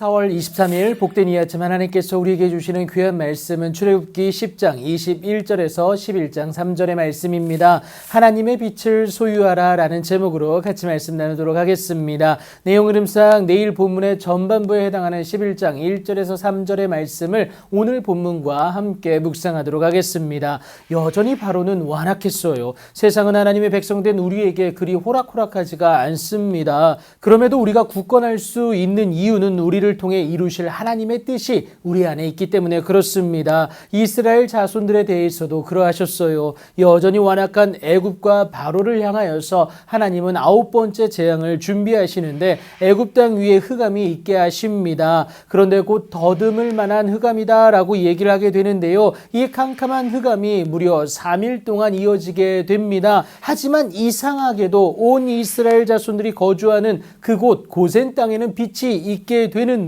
4월 23일 복된 이 아침 하나님께서 우리에게 주시는 귀한 말씀은 출애굽기 10장 21절에서 11장 3절의 말씀입니다. 하나님의 빛을 소유하라 라는 제목으로 같이 말씀 나누도록 하겠습니다. 내용 흐름상 내일 본문의 전반부에 해당하는 11장 1절에서 3절의 말씀을 오늘 본문과 함께 묵상하도록 하겠습니다. 여전히 바로는 완악했어요. 세상은 하나님의 백성된 우리에게 그리 호락호락하지가 않습니다. 그럼에도 우리가 굳건할 수 있는 이유는 우리를 통해 이루실 하나님의 뜻이 우리 안에 있기 때문에 그렇습니다. 이스라엘 자손들에 대해서도 그러하셨어요. 여전히 완악한 애굽과 바로를 향하여서 하나님은 9번째 재앙을 준비하시는데 애굽 땅 위에 흑암이 있게 하십니다. 그런데 곧 더듬을 만한 흑암이다 라고 얘기를 하게 되는데요. 이 캄캄한 흑암이 무려 3일 동안 이어지게 됩니다. 하지만 이상하게도 온 이스라엘 자손들이 거주하는 그곳 고센 땅에는 빛이 있게 되는데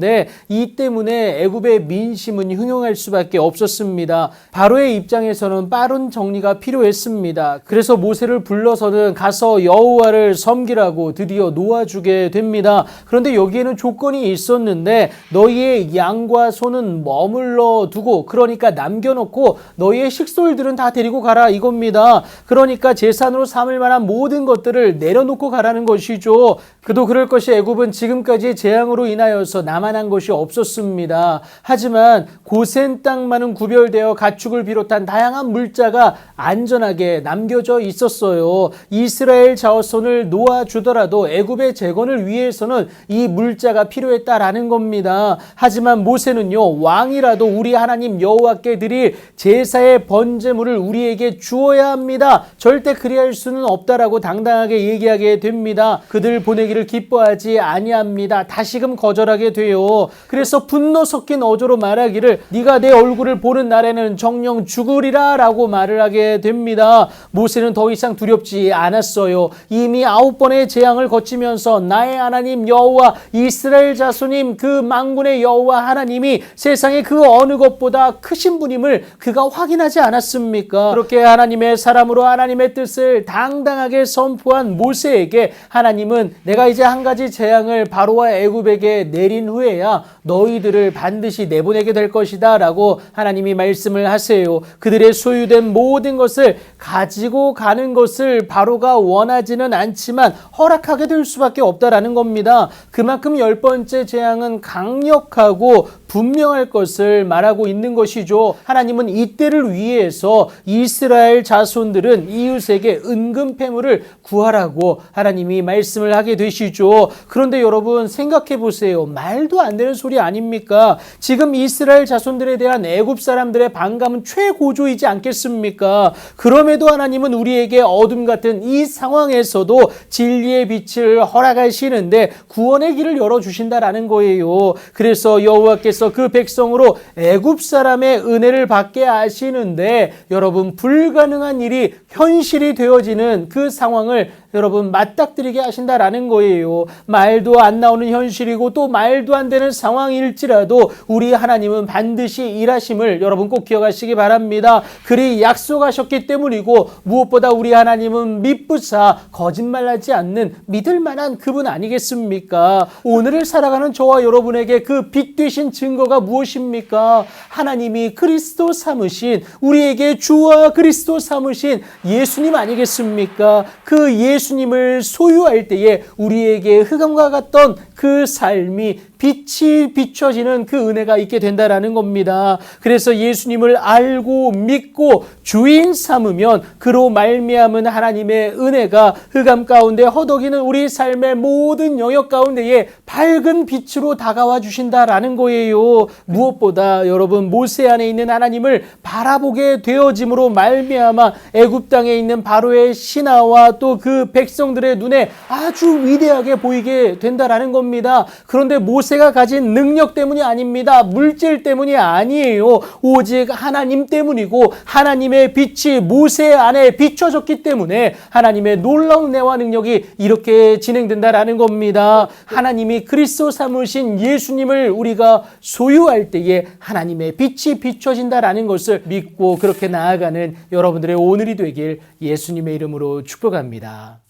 이 때문에 애굽의 민심은 흥용할 수밖에 없었습니다. 바로의 입장에서는 빠른 정리가 필요했습니다. 그래서 모세를 불러서는 가서 여호와를 섬기라고 드디어 놓아주게 됩니다. 그런데 여기에는 조건이 있었는데 너희의 양과 소는 머물러 두고, 그러니까 남겨놓고 너희의 식솔들은 다 데리고 가라 이겁니다. 그러니까 제산으로 삼을 만한 모든 것들을 내려놓고 가라는 것이죠. 그도 그럴 것이 애굽은 지금까지의 재앙으로 인하여서 남아난 것이 없었습니다. 하지만 고센 땅만은 구별되어 가축을 비롯한 다양한 물자가 안전하게 남겨져 있었어요. 이스라엘 자손을 놓아주더라도 애굽의 재건을 위해서는 이 물자가 필요했다라는 겁니다. 하지만 모세는요, 왕이라도 우리 하나님 여호와께 드릴 제사의 번제물을 우리에게 주어야 합니다. 절대 그리할 수는 없다라고 당당하게 얘기하게 됩니다. 그들 보내기를 기뻐하지 아니합니다. 다시금 거절하게 돼요. 그래서 분노 섞인 어조로 말하기를 네가 내 얼굴을 보는 날에는 정녕 죽으리라 라고 말을 하게 됩니다. 모세는 더 이상 두렵지 않았어요. 이미 9번의 재앙을 거치면서 나의 하나님 여호와 이스라엘 자손님 그 만군의 여호와 하나님이 세상의 그 어느 것보다 크신 분임을 그가 확인하지 않았습니까? 그렇게 하나님의 사람으로 하나님의 뜻을 당당하게 선포한 모세에게 하나님은 내가 이제 한 가지 재앙을 바로와 애굽에게 내린 후에야 너희들을 반드시 내보내게 될 것이다 라고 하나님이 말씀을 하세요. 그들의 소유된 모든 것을 가지고 가는 것을 바로가 원하지는 않지만 허락하게 될 수밖에 없다라는 겁니다. 그만큼 10번째 재앙은 강력하고 분명할 것을 말하고 있는 것이죠. 하나님은 이때를 위해서 이스라엘 자손들은 이웃에게 은근패물을 구하라고 하나님이 말씀을 하게 되시죠. 그런데 여러분 생각해 보세요. 말도 안 되는 소리 아닙니까? 지금 이스라엘 자손들에 대한 애굽 사람들의 반감은 최고조이지 않겠습니까? 그럼에도 하나님은 우리에게 어둠 같은 이 상황에서도 진리의 빛을 허락하시는데 구원의 길을 열어주신다라는 거예요. 그래서 여호와께서 그 백성으로 애굽 사람의 은혜를 받게 하시는데 여러분 불가능한 일이 현실이 되어지는 그 상황을 여러분 맞닥뜨리게 하신다라는 거예요. 말도 안 나오는 현실이고 또 말도 안 되는 상황일지라도 우리 하나님은 반드시 일하심을 여러분 꼭 기억하시기 바랍니다. 그리 약속하셨기 때문이고 무엇보다 우리 하나님은 믿부사 거짓말하지 않는 믿을 만한 그분 아니겠습니까? 오늘을 살아가는 저와 여러분에게 그 빛 되신 증거가 무엇입니까? 하나님이 그리스도 삼으신, 우리에게 주와 그리스도 삼으신 예수님 아니겠습니까? 그 예수님을 소유할 때에 우리에게 흑암과 같던 그 삶이 빛이 비춰지는 그 은혜가 있게 된다라는 겁니다. 그래서 예수님을 알고 믿고 주인 삼으면 그로 말미암은 하나님의 은혜가 흑암 가운데 허덕이는 우리 삶의 모든 영역 가운데에 밝은 빛으로 다가와 주신다라는 거예요. 무엇보다 여러분 모세 안에 있는 하나님을 바라보게 되어짐으로 말미암아 애굽 땅에 있는 바로의 신하와 또 그 백성들의 눈에 아주 위대하게 보이게 된다라는 겁니다. 그런데 모세가 가진 능력 때문이 아닙니다. 물질 때문이 아니에요. 오직 하나님 때문이고 하나님의 빛이 모세 안에 비춰졌기 때문에 하나님의 놀라운 은혜와 능력이 이렇게 진행된다라는 겁니다. 하나님이 그리스도 삼으신 예수님을 우리가 소유할 때에 하나님의 빛이 비춰진다라는 것을 믿고 그렇게 나아가는 여러분들의 오늘이 되길 예수님의 이름으로 축복합니다.